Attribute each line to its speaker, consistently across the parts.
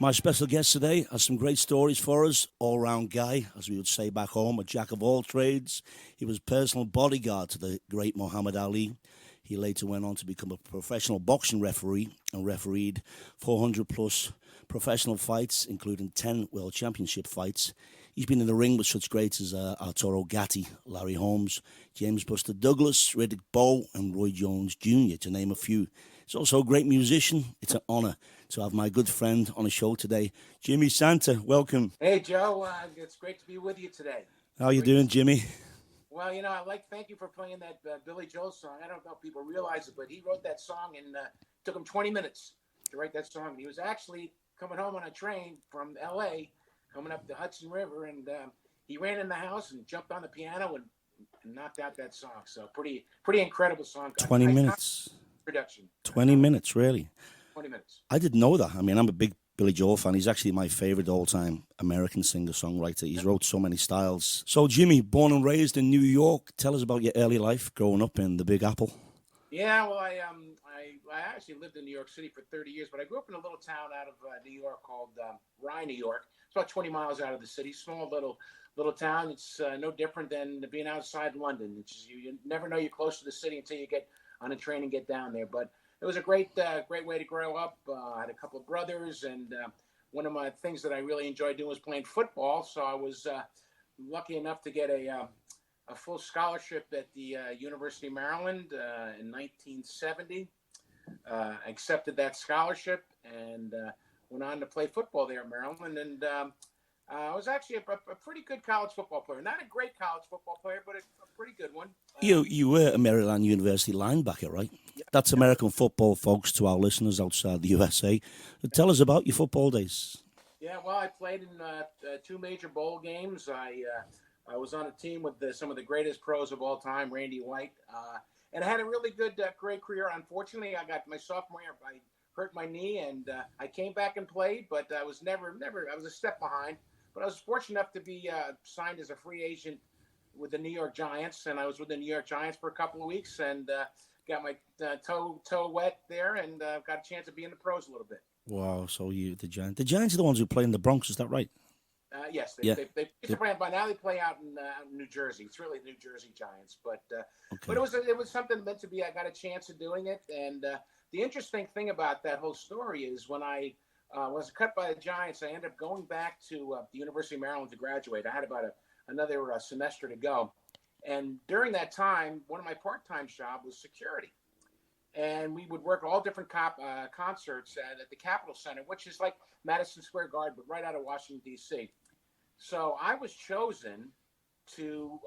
Speaker 1: My special guest today has some great stories for us. All-round guy, as we would say back home, a jack of all trades. He was personal bodyguard to the great Muhammad Ali. He later went on to become a professional boxing referee and refereed 400-plus professional fights, including 10 World Championship fights. He's been in the ring with such greats as Arturo Gatti, Larry Holmes, James Buster Douglas, Riddick, Bowe, and Roy Jones Jr., to name a few. He's also a great musician. It's an honor to have my good friend on the show today, Jimmy Santa. Welcome.
Speaker 2: Hey, Joe. It's great to be with you today.
Speaker 1: How you doing, Jimmy?
Speaker 2: Well, thank you for playing that Billy Joel song. I don't know if people realize it, but he wrote that song and took him 20 minutes to write that song. He was actually coming home on a train from L.A., coming up the Hudson River, and he ran in the house and jumped on the piano and knocked out that song. So pretty incredible song.
Speaker 1: 20 minutes.
Speaker 2: Production.
Speaker 1: 20 minutes, really?
Speaker 2: 20 minutes.
Speaker 1: I didn't know that. I mean, I'm a big Billy Joel fan. He's actually my favorite all-time American singer-songwriter. He's wrote so many styles. So, Jimmy, born and raised in New York, tell us about your early life growing up in the Big Apple.
Speaker 2: Yeah, well, I actually lived in New York City for 30 years, but I grew up in a little town out of New York called Rye, New York. It's about 20 miles out of the city. Small little town. It's no different than being outside London. It's just, you never know you're close to the city until you get on a train and get down there. But it was a great way to grow up. I had a couple of brothers, and one of my things that I really enjoyed doing was playing football. So I was lucky enough to get a full scholarship at the University of Maryland in 1970. Accepted that scholarship and went on to play football there at Maryland. And I was actually a pretty good college football player. Not a great college football player, but a pretty good one.
Speaker 1: You were a Maryland University linebacker, right?
Speaker 2: Yeah.
Speaker 1: That's American football, folks, to our listeners outside the USA. Tell us about your football days.
Speaker 2: Yeah, well, I played in two major bowl games. I was on a team with some of the greatest pros of all time, Randy White, and I had a really great career. Unfortunately, I got my sophomore year, I hurt my knee, and I came back and played, but I was never. I was a step behind. But I was fortunate enough to be signed as a free agent with the New York Giants, and I was with the New York Giants for a couple of weeks, and got my toe wet there, and got a chance to be in the pros a little bit.
Speaker 1: Wow! So the Giants are the ones who play in the Bronx, is that right?
Speaker 2: Yes, they play by now. They play out in New Jersey. It's really New Jersey Giants, but
Speaker 1: Okay.
Speaker 2: it was something meant to be. I got a chance of doing it, and the interesting thing about that whole story is when I was cut by the Giants, I ended up going back to the University of Maryland to graduate. I had about another semester to go, and during that time, one of my part-time jobs was security. And we would work all different concerts at the Capitol Center, which is like Madison Square Garden, but right out of Washington, D.C. So I was chosen to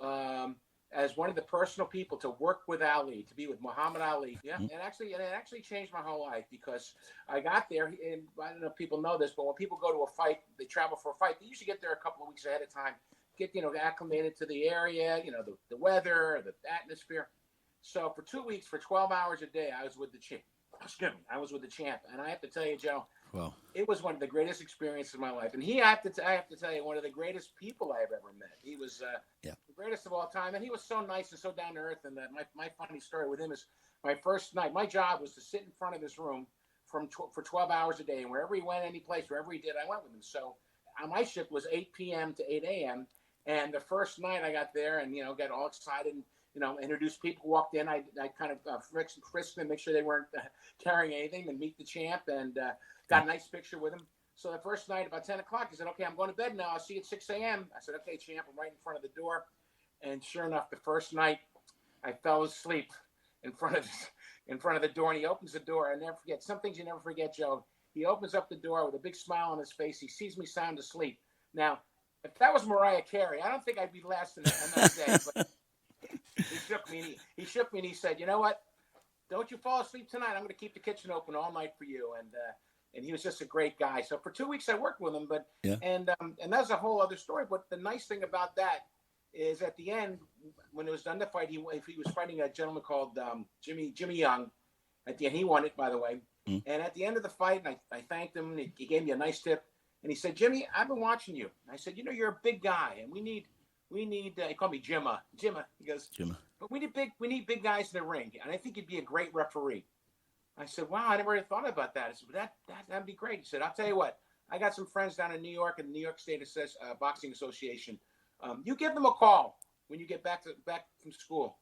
Speaker 2: as one of the personal people to work with Ali, to be with Muhammad Ali. Yeah, and it actually changed my whole life because I got there, and I don't know if people know this, but when people go to a fight, they travel for a fight, they usually get there a couple of weeks ahead of time, get acclimated to the area, the weather, the atmosphere. So for 2 weeks, for 12 hours a day, I was with the champ. I was with the champ, and I have to tell you, Joe,
Speaker 1: Wow.
Speaker 2: It was one of the greatest experiences of my life. And I have to tell you, one of the greatest people I have ever met. He was the greatest of all time, and he was so nice and so down to earth. And my funny story with him is my first night. My job was to sit in front of his room for 12 hours a day, and wherever he went, any place, wherever he did, I went with him. So my shift was 8 p.m. to 8 a.m. And the first night I got there, and got all excited. And, introduced people, walked in. I kind of frisked them, make sure they weren't carrying anything, and meet the champ, and got a nice picture with him. So the first night, about 10 o'clock, he said, "Okay, I'm going to bed now. I'll see you at 6 a.m." I said, "Okay, champ." I'm right in front of the door. And sure enough, the first night, I fell asleep in front of the door, and he opens the door. I never forget. Some things you never forget, Joe. He opens up the door with a big smile on his face. He sees me sound asleep. Now, if that was Mariah Carey, I don't think I'd be lasting another day. But he shook me, and he said, "You know what? Don't you fall asleep tonight. I'm going to keep the kitchen open all night for you." And he was just a great guy. So for 2 weeks I worked with him, and that's a whole other story. But the nice thing about that is at the end, when it was done the fight, he was fighting a gentleman called Jimmy Young. At the end, he won it, by the way.
Speaker 1: Mm.
Speaker 2: And at the end of the fight, and I thanked him. And he gave me a nice tip, and he said, "Jimmy, I've been watching you." And I said, "You're a big guy, and we need." He called me Jimma. He goes,
Speaker 1: Jimmy.
Speaker 2: "But we need big guys in the ring, and I think you'd be a great referee." I said, "Wow, I never really thought about that." I said, "That'd be great." He said, "I'll tell you what, I got some friends down in New York and the New York State Boxing Association. You give them a call when you get back from school.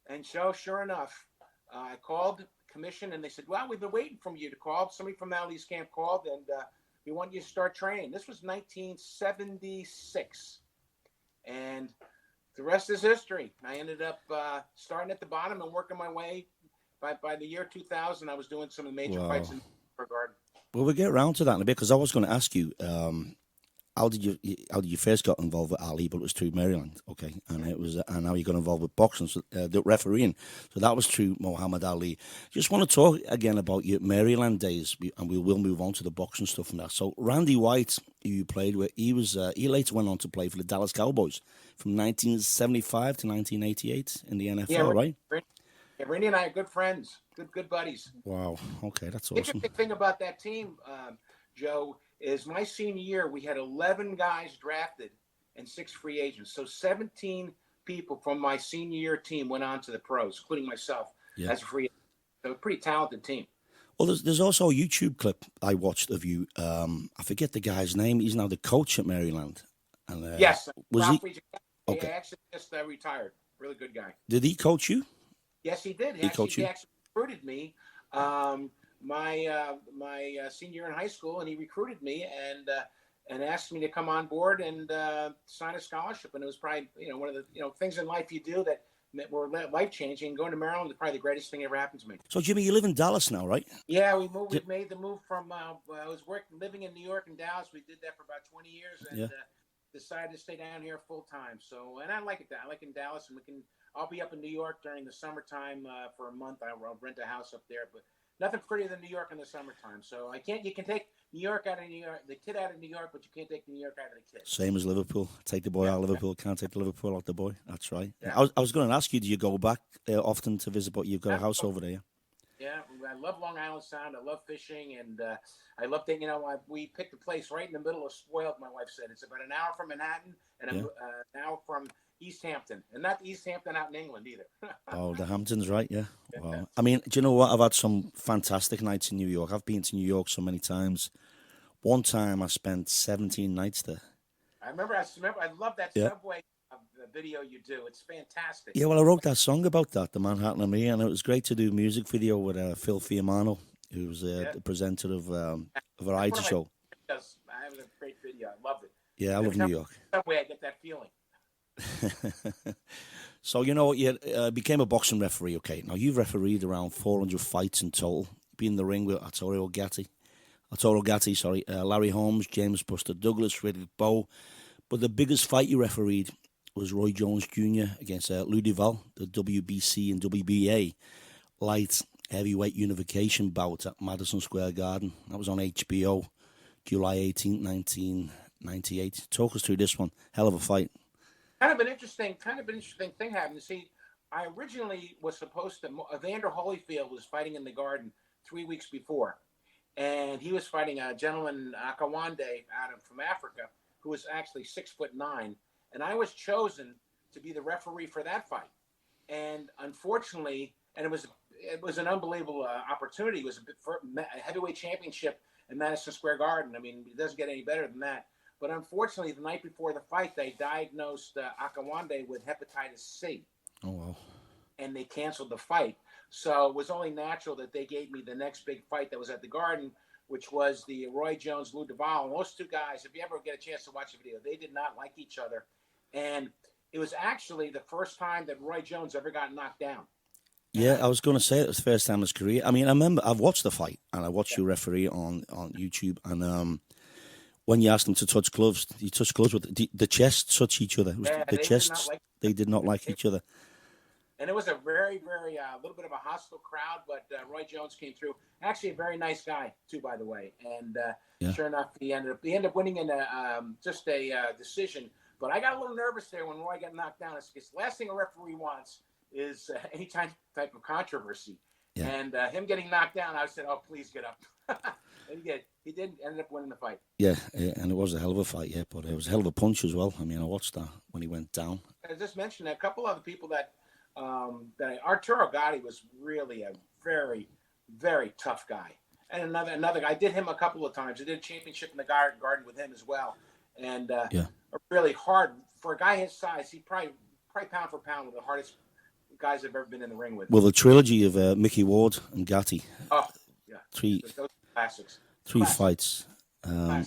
Speaker 2: And so, sure enough, I called commission and they said, well, we've been waiting for you to call. Somebody from Ali's camp called and we want you to start training. This was 1976. And the rest is history. I ended up starting at the bottom and working my way. By the year 2000, I was doing some of the major fights in regard.
Speaker 1: Well, we'll get around to that in a bit because I was going to ask you, how did you first got involved with Ali? But it was through Maryland, okay, and now you got involved with boxing, so, the refereeing. So that was through Muhammad Ali. Just want to talk again about your Maryland days, and we will move on to the boxing stuff and that. So Randy White, who you played with, he later went on to play for the Dallas Cowboys from 1975 to 1988 in the NFL, right?
Speaker 2: Yeah, Randy and I are good friends, good buddies.
Speaker 1: Wow. Okay, that's awesome.
Speaker 2: Interesting thing about that team, Joe, is my senior year we had 11 guys drafted and 6 free agents. So 17 people from my senior year team went on to the pros, including myself as a free agent. So a pretty talented team.
Speaker 1: Well, there's also a YouTube clip I watched of you. I forget the guy's name. He's now the coach at Maryland. And,
Speaker 2: yes,
Speaker 1: was he?
Speaker 2: Okay. He actually just retired. Really good guy.
Speaker 1: Did he coach you?
Speaker 2: Yes, he did. He actually recruited me my senior year in high school, and he recruited me and asked me to come on board and sign a scholarship. And it was probably one of the things in life you do that were life changing. Going to Maryland is probably the greatest thing that ever happened to me.
Speaker 1: So Jimmy, you live in Dallas now, right?
Speaker 2: Yeah, we moved. We made the move from. I was living in New York and Dallas. We did that for about 20 years, and decided to stay down here full time. So, and I like it. I like it in Dallas, and I'll be up in New York during the summertime for a month. I'll rent a house up there, but nothing prettier than New York in the summertime. So you can take New York out of New York, the kid out of New York, but you can't take New York out of the kid.
Speaker 1: Same as Liverpool. Take the boy out of Liverpool, can't take the Liverpool out the boy. That's right. Yeah. I was going to ask you, do you go back often to visit, but you've got a house over there?
Speaker 2: Yeah, I love Long Island Sound. I love fishing, and I love that. We picked a place right in the middle of Spoiled. My wife said it's about an hour from Manhattan and an hour from East Hampton, and not East Hampton out in England either.
Speaker 1: Oh, the Hamptons, right? Yeah. Wow. I mean, do you know what? I've had some fantastic nights in New York. I've been to New York so many times. One time I spent 17 nights there.
Speaker 2: I remember. I love that subway video you do. It's fantastic.
Speaker 1: Yeah, well, I wrote that song about that, The Manhattan and Me, and it was great to do a music video with Phil Fiamano, who was the presenter of a variety show.
Speaker 2: Yes, I have a great video. I loved it.
Speaker 1: Yeah, I love New York.
Speaker 2: Subway, I get that feeling.
Speaker 1: So, you became a boxing referee, okay. Now, you've refereed around 400 fights in total. You've been in the ring with Arturo Gatti, Larry Holmes, James Buster Douglas, Riddick, Bowe. But the biggest fight you refereed was Roy Jones Jr. against Lou Duval, the WBC and WBA light heavyweight unification bout at Madison Square Garden. That was on HBO, July 18th, 1998. Talk us through this one. Hell of a fight.
Speaker 2: Kind of an interesting thing happened. See, I originally was supposed to. Evander Holyfield was fighting in the Garden 3 weeks before, and he was fighting a gentleman Akawande from Africa who was actually 6'9", and I was chosen to be the referee for that fight. And unfortunately, it was an unbelievable opportunity. It was a heavyweight championship in Madison Square Garden. I mean, it doesn't get any better than that. But unfortunately, the night before the fight, they diagnosed Akawande with hepatitis C.
Speaker 1: Oh, wow.
Speaker 2: And they canceled the fight. So it was only natural that they gave me the next big fight that was at the Garden, which was the Roy Jones, Lou Duval. And those two guys, if you ever get a chance to watch the video, they did not like each other. And it was actually the first time that Roy Jones ever got knocked down.
Speaker 1: Yeah, I was going to say it was the first time in his career. I mean, I remember I've watched the fight, and I watched you referee on YouTube, and when you asked them to touch gloves, you touched gloves with the chests touch each other. The chests, they did not like each other.
Speaker 2: And it was a very, very little bit of a hostile crowd, but Roy Jones came through. Actually, a very nice guy too, by the way. And sure enough, he ended up winning in just a decision. But I got a little nervous there when Roy got knocked down. It's because the last thing a referee wants is any type of controversy. Yeah. And him getting knocked down, I said, "Oh, please get up." And he did end up winning the fight. Yeah,
Speaker 1: and it was a hell of a fight, but it was a hell of a punch as well. I mean, I watched that when he went down.
Speaker 2: I just mentioned a couple other people that Arturo Gatti was really a very, very tough guy. and another guy. I did him a couple of times. I did a championship in the garden with him as well, and really hard for a guy his size. He probably pound for pound one of the hardest guys I've ever been in the ring with.
Speaker 1: Well, the trilogy of Mickey Ward and Gatti.
Speaker 2: Oh yeah, those classics.
Speaker 1: Three fights. I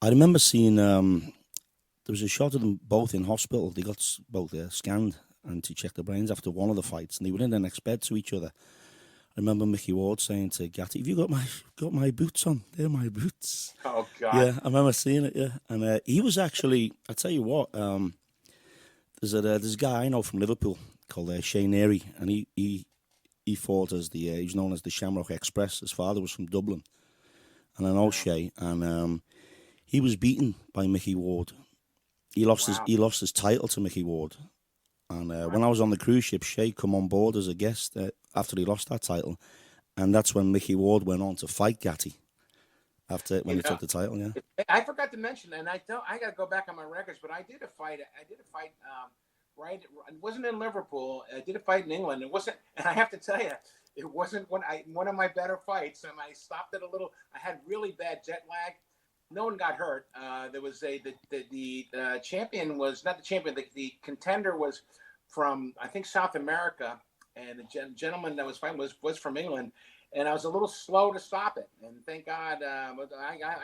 Speaker 1: remember seeing there was a shot of them both in hospital. They got both scanned and to check their brains after one of the fights, and they were in the next bed to each other. I remember Mickey Ward saying to Gatti, "Have you got my boots on? They're my boots."
Speaker 2: Oh God!
Speaker 1: Yeah, I remember seeing it. Yeah, and he was actually. I tell you what, there's a guy I know from Liverpool called Shane Airy, and he fought as he was known as the Shamrock Express. His father was from Dublin, and I know Shay, and he was beaten by Mickey Ward. He lost his title to Mickey Ward, and when I was on the cruise ship, Shay come on board as a guest after he lost that title, and that's when Mickey Ward went on to fight Gatti when he took the title. Yeah,
Speaker 2: I forgot to mention, and I got to go back on my records, but I did a fight. Right, it wasn't in Liverpool. I did a fight in England. It wasn't, and I have to tell you, it wasn't one of my better fights. And I stopped it a little. I had really bad jet lag. No one got hurt. There was the champion was not the champion. The contender was from I think South America, and the gentleman that was fighting was from England. And I was a little slow to stop it. And thank God, I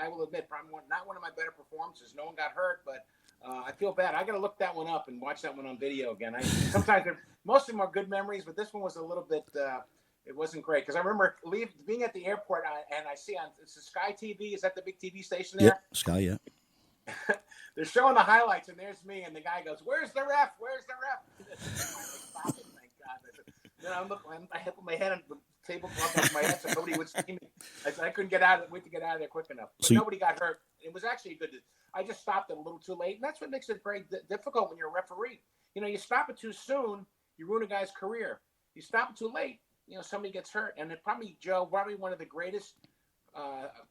Speaker 2: will admit, probably not one of my better performances. No one got hurt, but I feel bad. I got to look that one up and watch that one on video again. Sometimes most of them are good memories, but this one was a little bit. It wasn't great because I remember being at the airport and I see it's the Sky TV. Is that the big TV station there?
Speaker 1: Yeah, Sky. Yeah.
Speaker 2: They're showing the highlights, and there's me, and the guy goes, "Where's the ref? Where's the ref?" Stop it, thank God. Then I put my head on the tablecloth on my head so nobody would see me. I couldn't wait to get out of there quick enough. But nobody got hurt. It was actually good. I just stopped it a little too late, and that's what makes it very difficult when you're a referee. You stop it too soon, you ruin a guy's career. You stop it too late, somebody gets hurt. And it probably one of the greatest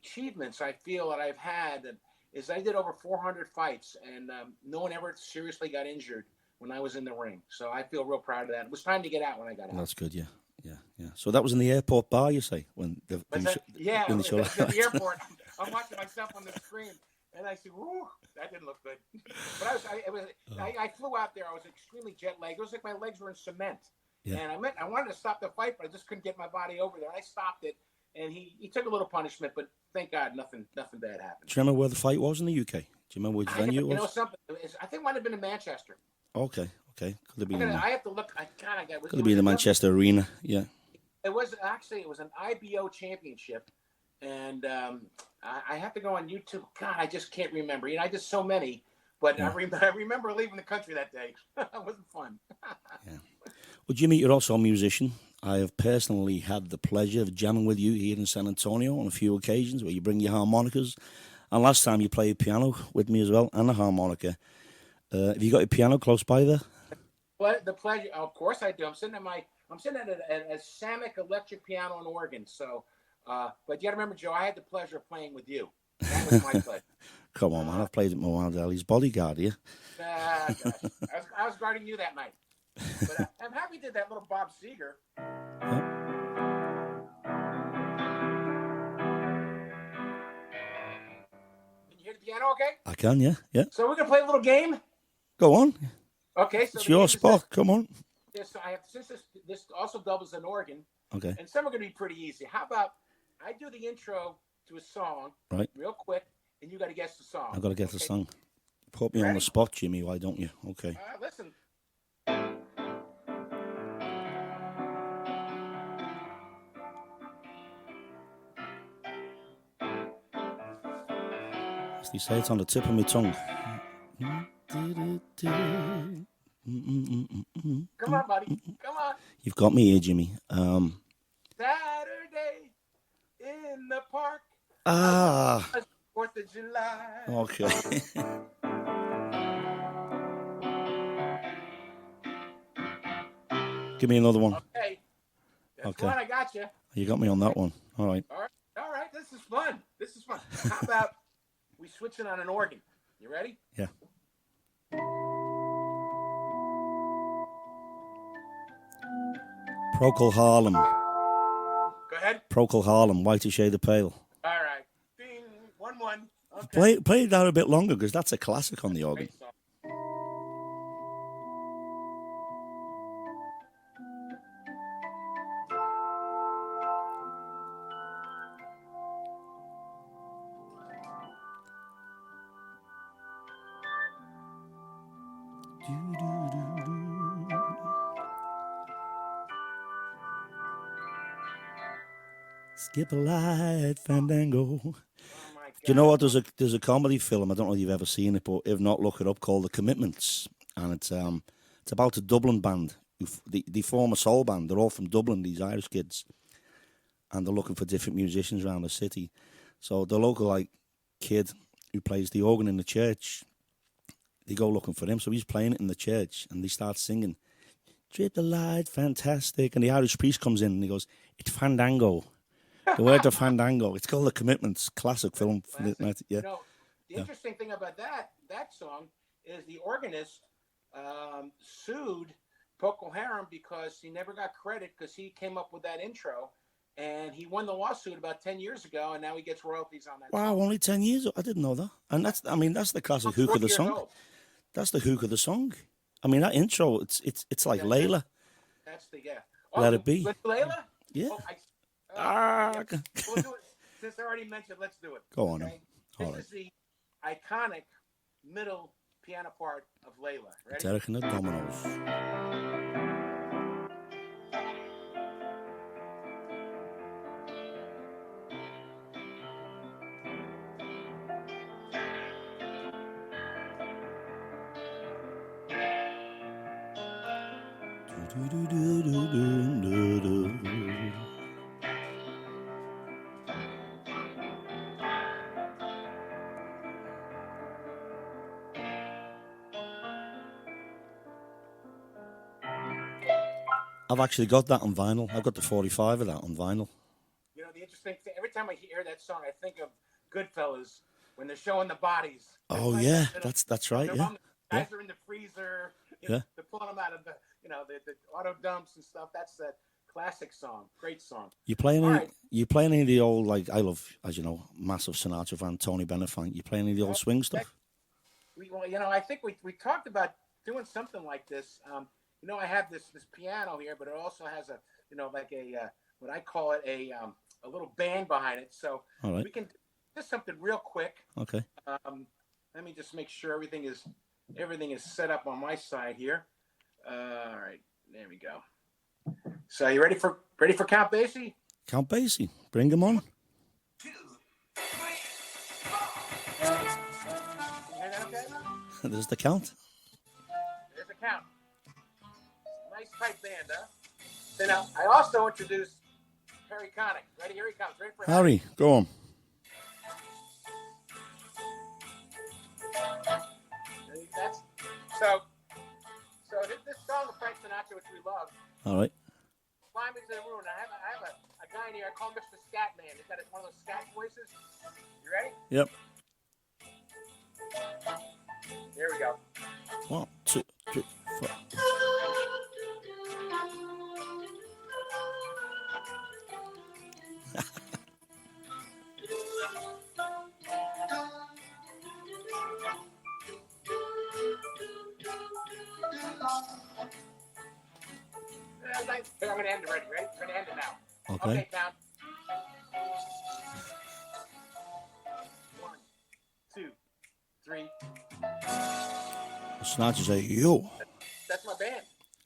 Speaker 2: achievements I feel that I've had is I did over 400 fights, and no one ever seriously got injured when I was in the ring. So I feel real proud of that. It was time to get out when I got out.
Speaker 1: That's good, yeah. So that was in the airport bar, you say?
Speaker 2: At the airport. I'm watching myself on the screen, and I said, "Whoo, that didn't look good." But I flew out there. I was extremely jet lagged. It was like my legs were in cement. Yeah. And I wanted to stop the fight, but I just couldn't get my body over there. I stopped it, and he took a little punishment, but thank God nothing bad happened.
Speaker 1: Do you remember where the fight was in the UK? Do you remember which venue it was?
Speaker 2: I think it might have been in Manchester.
Speaker 1: Okay. Could have been.
Speaker 2: I have to look.
Speaker 1: Could have been the Manchester Arena. Yeah.
Speaker 2: It was an IBO championship, and I have to go on YouTube. God, I just can't remember. I did so many, but yeah. I remember leaving the country that day. It wasn't fun.
Speaker 1: Yeah. Well, Jimmy, you're also a musician. I have personally had the pleasure of jamming with you here in San Antonio on a few occasions where you bring your harmonicas. And last time you played piano with me as well, and a harmonica. Have you got your piano close by there?
Speaker 2: The pleasure, of course I do. I'm sitting at a Samick electric piano and organ. So, but you got to remember, Joe, I had the pleasure of playing with you. That was my pleasure.
Speaker 1: Come on, man. I've played at Muhammad Ali's Bodyguard, yeah?
Speaker 2: Gosh. I was guarding you that night. But I'm happy you did that little Bob Seger.
Speaker 1: Yeah.
Speaker 2: Can you hear the piano okay?
Speaker 1: I can, yeah.
Speaker 2: So we're going to play a little game?
Speaker 1: Go on.
Speaker 2: Okay. So
Speaker 1: it's your spot. Come on.
Speaker 2: Yes, since this also doubles an organ.
Speaker 1: Okay.
Speaker 2: And some are going to be pretty easy. How about I do the intro to a song,
Speaker 1: right?
Speaker 2: Real quick, and you got to guess the song.
Speaker 1: I've got to guess the song. Put me on the spot, Jimmy. Why don't you? Okay.
Speaker 2: Listen.
Speaker 1: As they say, it's on the tip of my tongue.
Speaker 2: Come on, buddy. Come on.
Speaker 1: You've got me here, Jimmy.
Speaker 2: Saturday in the park. 4th of July.
Speaker 1: Okay. Give me another one.
Speaker 2: Okay. That's one. I got you.
Speaker 1: You got me on that one. All right.
Speaker 2: All right. This is fun. How about we switch it on an organ? You ready?
Speaker 1: Yeah. Procol Harlem.
Speaker 2: Go ahead.
Speaker 1: Procol Harlem, Whiter Shade of Pale.
Speaker 2: All right. Ding. 1-1. Okay.
Speaker 1: Play that a bit longer because that's a classic on the organ.
Speaker 2: Great song.
Speaker 1: Skip a light fandango.
Speaker 2: Oh my God.
Speaker 1: Do you know what? There's a comedy film. I don't know if you've ever seen it, but if not, look it up. Called The Commitments, and it's about a Dublin band. They form a soul band. They're all from Dublin. These Irish kids, and they're looking for different musicians around the city. So the local kid who plays the organ in the church, they go looking for him. So he's playing it in the church, and they start singing, "Trip the light, fantastic." And the Irish priest comes in and he goes, "It's fandango." The word of fandango. It's called The Commitments. Classic film.
Speaker 2: Classic.
Speaker 1: Yeah.
Speaker 2: You know, the interesting thing about that song is the organist sued Procol Harum because he never got credit because he came up with that intro, and he won the lawsuit about 10 years ago, and now he gets royalties on that.
Speaker 1: Wow,
Speaker 2: song.
Speaker 1: only 10 years? I didn't know that. And that's the classic hook of the song.
Speaker 2: Old.
Speaker 1: That's the hook of the song. I mean, that intro, it's like Layla.
Speaker 2: That's the
Speaker 1: Let it be.
Speaker 2: Layla?
Speaker 1: Yeah.
Speaker 2: We'll do it. Since I already mentioned, let's do it.
Speaker 1: Go on.
Speaker 2: Okay?
Speaker 1: All
Speaker 2: This
Speaker 1: right.
Speaker 2: is the iconic middle piano part of Layla. Ready?
Speaker 1: Derek and the Dominoes. I've actually got that on vinyl. I've got the 45 of that on vinyl.
Speaker 2: You know, the interesting thing, every time I hear that song, I think of Goodfellas when they're showing the bodies.
Speaker 1: Oh, yeah, that's right, yeah.
Speaker 2: The guys are in the freezer. They're pulling them out of the auto dumps and stuff. That's a classic song. Great song.
Speaker 1: You play any of the old, I love, as you know, massive Sinatra fan, Tony Bennett fan. You play any of the old swing stuff?
Speaker 2: I think we talked about doing something like this. I have this piano here, but it also has what I call it a little band behind it. So we can do something real quick.
Speaker 1: Okay.
Speaker 2: Let me just make sure everything is set up on my side here. All right, there we go. So you ready for Count Basie?
Speaker 1: Count Basie, bring him on.
Speaker 2: 2, 3, 4. Can you hear that okay?
Speaker 1: There's the count.
Speaker 2: There's the count. Nice tight band, huh? So now I also introduced Harry Connick. Ready? Here he comes. Ready for
Speaker 1: Harry, go on.
Speaker 2: So this song of Frank Sinatra, which we love.
Speaker 1: All right.
Speaker 2: Climb into the room. I have a guy in here. I call Mr. Scatman. He's got one of those scat voices. You ready?
Speaker 1: Yep.
Speaker 2: Here we go.
Speaker 1: 1, 2, 3, 4.
Speaker 2: I'm going to end it. Ready? I'm going to end it now.
Speaker 1: Okay.
Speaker 2: Count. 1, 2, 3.
Speaker 1: Sinatra say, yo.
Speaker 2: That's my band.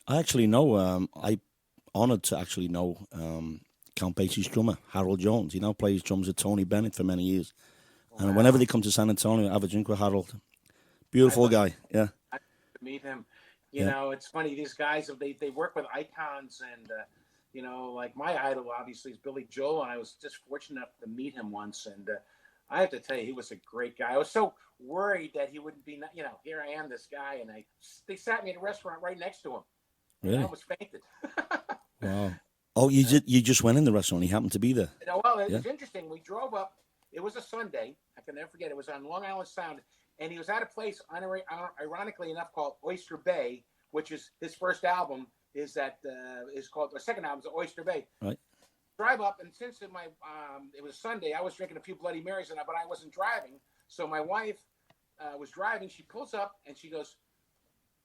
Speaker 1: I actually know, I honoured to actually know Count Basie's drummer, Harold Jones. He now plays drums with Tony Bennett for many years. Wow. And whenever they come to San Antonio, I have a drink with Harold. Beautiful guy, yeah.
Speaker 2: I meet him. You know, it's funny. These guys, they work with icons, and like my idol obviously is Billy Joel, and I was just fortunate enough to meet him once, and I have to tell you, he was a great guy. I was so worried that he wouldn't be, here I am, this guy, and they sat me at a restaurant right next to him.
Speaker 1: Really?
Speaker 2: I almost fainted.
Speaker 1: Wow. Oh, you just went in the restaurant. He happened to be there.
Speaker 2: Well, it was interesting. We drove up. It was a Sunday. I can never forget. It was on Long Island Sound. And he was at a place, ironically enough, called Oyster Bay, which is his first album. Is called, or second album is Oyster Bay.
Speaker 1: Right.
Speaker 2: drive up, and since it was Sunday, I was drinking a few Bloody Marys, but I wasn't driving. So my wife was driving. She pulls up and she goes,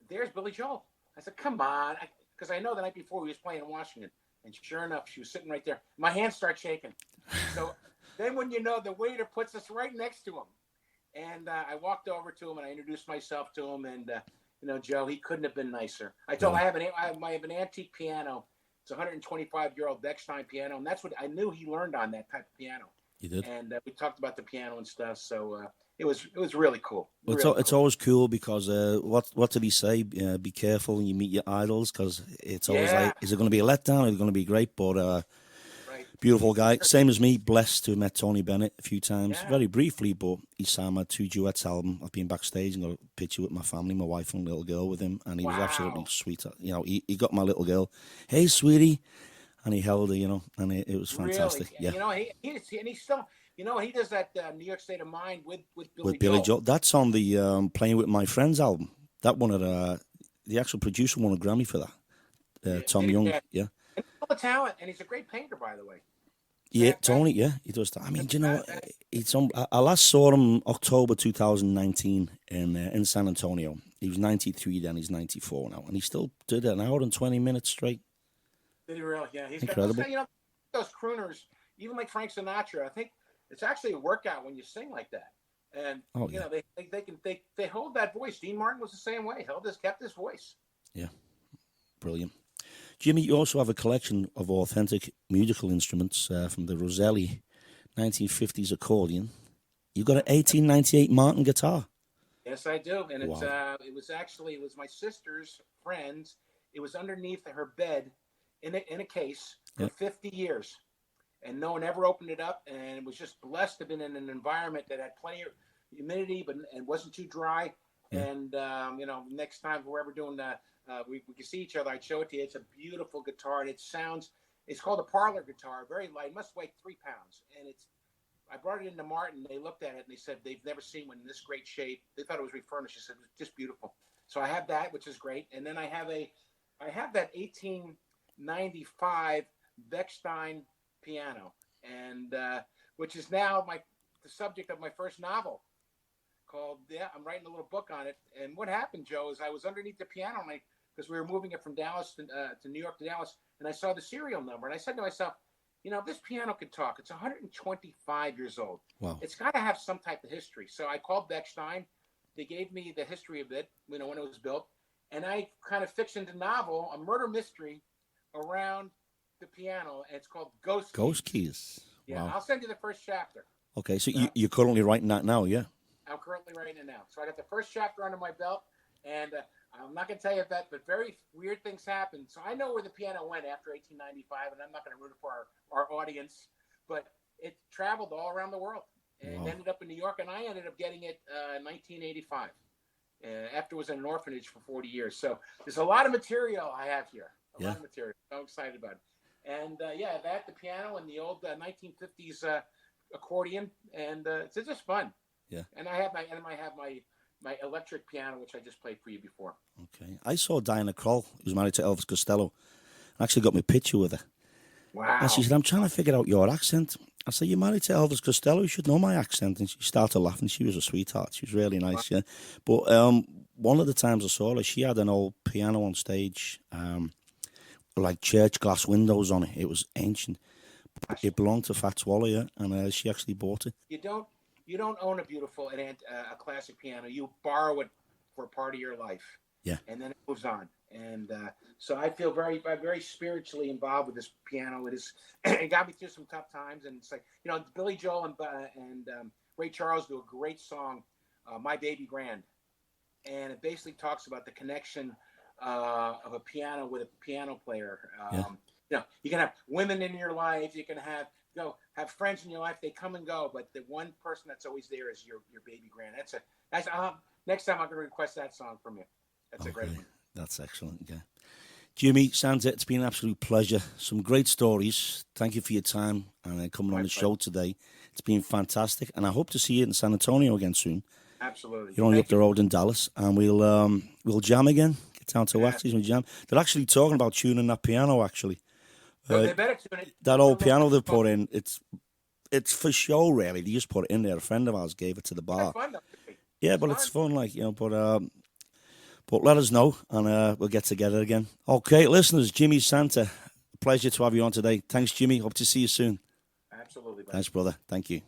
Speaker 2: "There's Billy Joel." I said, "Come on," because I know the night before he was playing in Washington, and sure enough, she was sitting right there. My hands start shaking. So then, when you know, the waiter puts us right next to him, and I walked over to him and I introduced myself to him, and Joe, he couldn't have been nicer. I told him I have an antique piano. It's a 125-year-old Bechstein piano, and that's what I knew he learned on, that type of piano.
Speaker 1: You did,
Speaker 2: and we talked about the piano and stuff. So it was really cool.
Speaker 1: Well, it's always cool because what did he say? Be careful when you meet your idols, because it's always like, is it going to be a letdown? Is it going to be great? But
Speaker 2: right.
Speaker 1: Beautiful guy, same as me. Blessed to have met Tony Bennett a few times, very briefly, but he sang my 2 duets album. I've been backstage and got a picture with my family, my wife and little girl with him, and he was absolutely sweet. He got my little girl, "Hey, sweetie," and he held her, and it was fantastic.
Speaker 2: Really? Yeah, he's still, he does that New York State of Mind with
Speaker 1: Billy Joel. That's on the Playing With My Friends album. That one the actual producer won a Grammy for that. Tom Young, yeah.
Speaker 2: And he's full of talent, and he's a great painter, by the way.
Speaker 1: Yeah, Tony, he does that. I mean, it's I last saw him October 2019 in San Antonio. He was 93 then, he's 94 now, and he still did an hour and 20 minutes straight.
Speaker 2: Did he really? Yeah, he's
Speaker 1: incredible.
Speaker 2: Those crooners, even like Frank Sinatra, I think it's actually a workout when you sing like that. And they hold that voice. Dean Martin was the same way. Kept his voice.
Speaker 1: Yeah, brilliant. Jimmy, you also have a collection of authentic musical instruments from the Roselli 1950s accordion. You've got an 1898 Martin guitar.
Speaker 2: Yes, I do. And it was my sister's friend's. It was underneath her bed in a case for 50 years. And no one ever opened it up. And it was just blessed to have been in an environment that had plenty of humidity, but it wasn't too dry. Yeah. And, next time we're ever doing that, we can see each other. I'd show it to you. It's a beautiful guitar, and it's called a parlor guitar, very light. It must weigh 3 pounds. And I brought it into Martin. They looked at it and they said they've never seen one in this great shape. They thought it was refurnished. They said it was just beautiful. So I have that, which is great. And then I have that 1895 Bechstein piano, and which is now the subject of my first novel. I'm writing a little book on it. And what happened, Joe, is I was underneath the piano because we were moving it from Dallas to New York to Dallas, and I saw the serial number, and I said to myself, this piano could talk. It's 125 years old.
Speaker 1: Wow. It's
Speaker 2: got to have some type of history. So I called Bechstein. They gave me the history of it, when it was built, and I kind of fictioned a novel, a murder mystery around the piano, and it's called Ghost Keys. Yeah, wow. I'll send you the first chapter.
Speaker 1: Okay, so you're currently writing that now, yeah?
Speaker 2: I'm currently writing it now. So I got the first chapter under my belt, and I'm not going to tell you that, but very weird things happened. So I know where the piano went after 1895, and I'm not going to ruin it for our audience, but it traveled all around the world and ended up in New York, and I ended up getting it in 1985 after it was in an orphanage for 40 years. So there's a lot of material I have here, a lot of material. I'm excited about it. And the piano and the old 1950s accordion, and it's just fun.
Speaker 1: Yeah.
Speaker 2: And I have my electric piano, which I just played for you before.
Speaker 1: Okay. I saw Diana Krall, who was married to Elvis Costello, and actually got me a picture with her.
Speaker 2: Wow.
Speaker 1: And she said, "I'm trying to figure out your accent." I said, "You're married to Elvis Costello, you should know my accent." And she started laughing. She was a sweetheart. She was really nice, yeah. But one of the times I saw her, she had an old piano on stage, like church glass windows on it. It was ancient. It belonged to Fats Waller, yeah, and she actually bought it.
Speaker 2: You don't own a beautiful a classic piano. You borrow it for a part of your life.
Speaker 1: Yeah.
Speaker 2: And then it moves on. And so I feel very, very spiritually involved with this piano. It got me through some tough times. And it's like, Billy Joel and Ray Charles do a great song, My Baby Grand. And it basically talks about the connection of a piano with a piano player. You can have women in your life. You can have friends in your life. They come and go, but the one person that's always there is your baby grand. That's next time I'm going to request that song from you. That's a great one.
Speaker 1: That's excellent. Yeah, Jimmy, sounds it's been an absolute pleasure. Some great stories. Thank you for your time and coming on the show today. It's been fantastic, and I hope to see you in San Antonio again soon.
Speaker 2: Absolutely.
Speaker 1: You're only up the road in Dallas, and we'll jam again. Get down to Waxy's and jam. They're actually talking about tuning that piano. Actually,
Speaker 2: They better tune it.
Speaker 1: That old piano they put in, it's for show, really. They just put it in there. A friend of ours gave it to the bar.
Speaker 2: Fun,
Speaker 1: yeah, but it's fun, like, you know, but let us know, and we'll get together again. Okay, listeners, Jimmy Santa, pleasure to have you on today. Thanks, Jimmy. Hope to see you soon.
Speaker 2: Absolutely, buddy.
Speaker 1: Thanks, brother. Thank you.